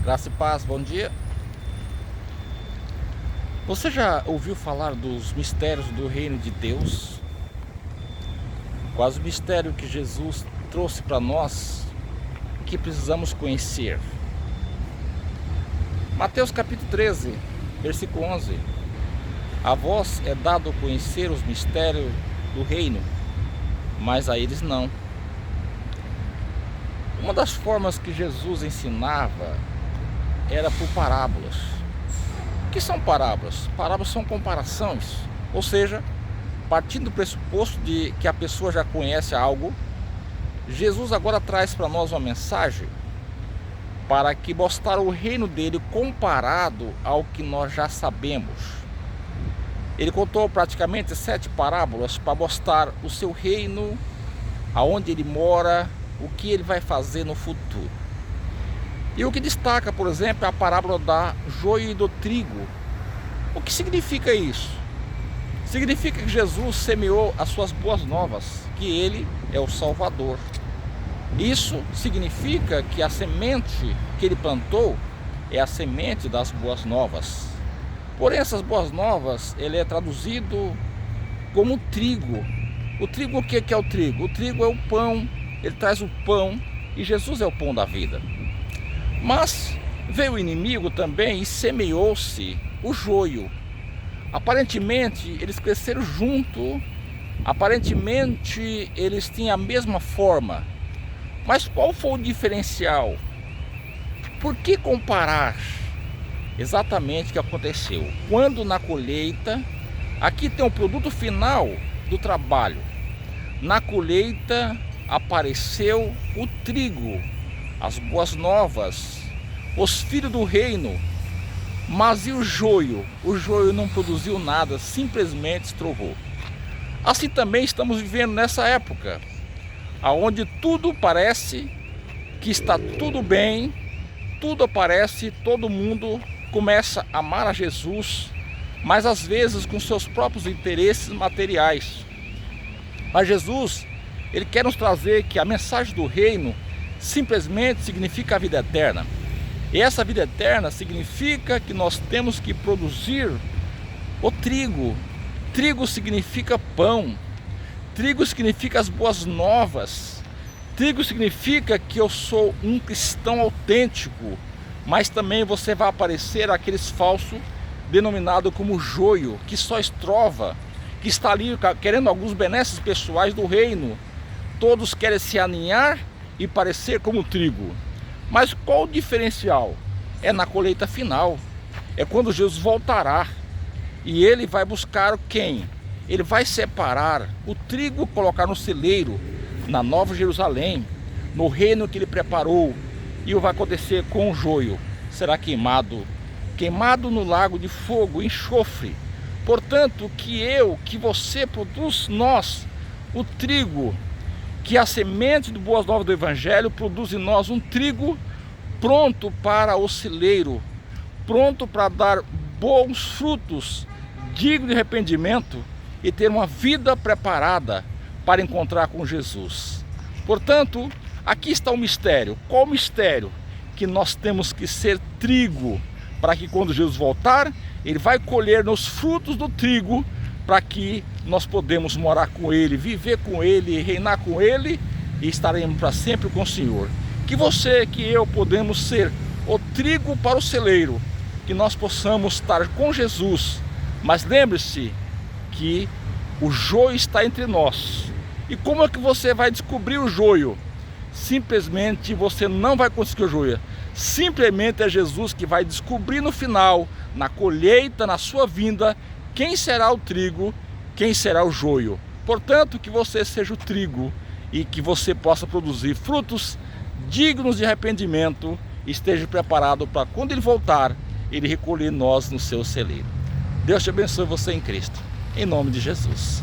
Graça e paz, bom dia. Você já ouviu falar dos mistérios do reino de Deus? Quais o mistério que Jesus trouxe para nós que precisamos conhecer? Mateus capítulo 13, versículo 11. A vós é dado conhecer os mistérios do reino, mas a eles não. Uma das formas que Jesus ensinava era por parábolas. O que são parábolas? Parábolas são comparações, ou seja, partindo do pressuposto de que a pessoa já conhece algo, Jesus agora traz para nós uma mensagem para que mostrar o reino dele comparado ao que nós já sabemos. Ele contou praticamente 7 parábolas para mostrar o seu reino, aonde ele mora, o que ele vai fazer no futuro. E o que destaca, por exemplo, é a parábola da joio e do trigo. O que significa isso? Significa que Jesus semeou as suas boas novas, que ele é o Salvador. Isso significa que a semente que ele plantou é a semente das boas novas. Porém, essas boas novas, ele é traduzido como trigo. O trigo, o que é o trigo? O trigo é o pão, ele traz o pão e Jesus é o pão da vida. Mas veio o inimigo também e semeou-se o joio. Aparentemente eles cresceram junto, aparentemente eles tinham a mesma forma. Mas qual foi o diferencial? Por que comparar exatamente o que aconteceu? Quando na colheita, aqui tem o produto final do trabalho. Na colheita apareceu o trigo, as boas novas, os filhos do reino. Mas e o joio? O joio não produziu nada, simplesmente estrovou. Assim também estamos vivendo nessa época, onde tudo parece que está tudo bem, tudo parece, todo mundo começa a amar a Jesus, mas às vezes com seus próprios interesses materiais. Mas Jesus, ele quer nos trazer que a mensagem do reino simplesmente significa a vida eterna. E essa vida eterna significa que nós temos que produzir o trigo. Trigo significa pão. Trigo significa as boas novas. Trigo significa que eu sou um cristão autêntico. Mas também você vai aparecer aqueles falsos denominados como joio, que só estrova, que está ali querendo alguns benesses pessoais do reino. Todos querem se aninhar e parecer como trigo. Mas qual o diferencial? É na colheita final. É quando Jesus voltará. E ele vai buscar quem? Ele vai separar o trigo, colocar no celeiro, na Nova Jerusalém, no reino que ele preparou. E o que vai acontecer com o joio? Será queimado. Queimado no lago de fogo, enxofre. Portanto, que você produz, nós, o trigo, que a semente do Boas Novas do Evangelho produz em nós um trigo pronto para o celeiro, pronto para dar bons frutos, digno de arrependimento e ter uma vida preparada para encontrar com Jesus. Portanto, aqui está o mistério. Qual o mistério? Que nós temos que ser trigo, para que quando Jesus voltar, ele vai colher nos frutos do trigo, para que nós podemos morar com ele, viver com ele, reinar com ele e estaremos para sempre com o Senhor. Que você, que eu podemos ser o trigo para o celeiro, que nós possamos estar com Jesus. Mas lembre-se que o joio está entre nós. E como é que você vai descobrir o joio? Simplesmente você não vai conseguir o joio. Simplesmente é Jesus que vai descobrir no final, na colheita, na sua vinda, quem será o trigo, quem será o joio. Portanto, que você seja o trigo e que você possa produzir frutos dignos de arrependimento e esteja preparado para quando ele voltar, ele recolher nós no seu celeiro. Deus te abençoe você em Cristo. Em nome de Jesus.